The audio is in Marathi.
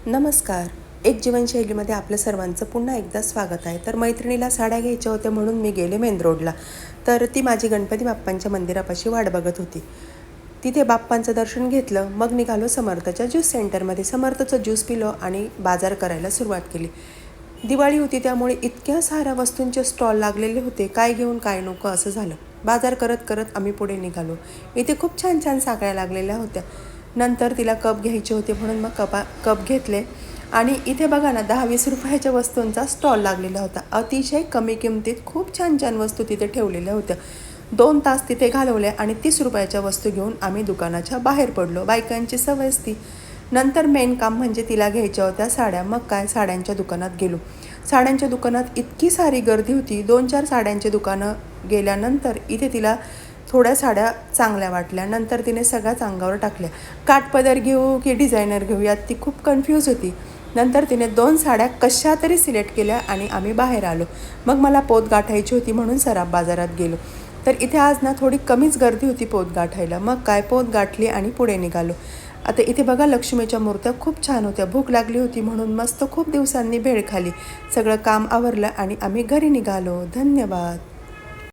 नमस्कार. एक जीवनशैलीमध्ये आपल्या सर्वांचं पुन्हा एकदा स्वागत आहे. तर मैत्रिणीला साड्या घ्यायच्या होत्या म्हणून मी गेले मेन रोडला. तर ती माझी गणपती बाप्पांच्या मंदिरापाशी वाट बघत होती. तिथे बाप्पांचं दर्शन घेतलं, मग निघालो समर्थच्या ज्यूस सेंटरमध्ये. समर्थचं ज्यूस पिलो आणि बाजार करायला सुरुवात केली. दिवाळी होती त्यामुळे इतक्या साऱ्या वस्तूंचे स्टॉल लागलेले होते, काय घेऊन काय नको असं झालं. बाजार करत करत आम्ही पुढे निघालो. इथे खूप छान छान साखळ्या लागलेल्या होत्या. नंतर तिला कप घ्यायचे होते म्हणून मग कप घेतले. आणि इथे बघा ना, 10-20 रुपयाच्या वस्तूंचा स्टॉल लागलेला होता. अतिशय कमी किमतीत खूप छान छान वस्तू तिथे ठेवलेल्या होत्या. 2 तास तिथे घालवले आणि 30 रुपयाच्या वस्तू घेऊन आम्ही दुकानाच्या बाहेर पडलो. बायकांची सवयच ती. नंतर मेन काम म्हणजे तिला घ्यायच्या होत्या साड्या. मग काय, साड्यांच्या दुकानात गेलो. साड्यांच्या दुकानात इतकी सारी गर्दी होती. 2-4 साड्यांची दुकानं गेल्यानंतर इथे तिला थोड्या साड्या चांगल्या वाटल्या. नंतर तिने सगळ्याच अंगावर टाकल्या. काठपदर घेऊ की डिझायनर घेऊ यात ती खूप कन्फ्यूज होती. नंतर तिने 2 साड्या कशा तरी सिलेक्ट केल्या आणि आम्ही बाहेर आलो. मग मला पोत गाठायची होती म्हणून सराफ बाजारात गेलो. तर इथे आज ना थोडी कमीच गर्दी होती पोत गाठायला. मग काय, पोत गाठली आणि पुढे निघालो. आता इथे बघा, लक्ष्मीच्या मूर्त्या खूप छान होत्या. भूक लागली होती म्हणून मस्त खूप दिवसांनी भेळ खाली. सगळं काम आवरलं आणि आम्ही घरी निघालो. धन्यवाद.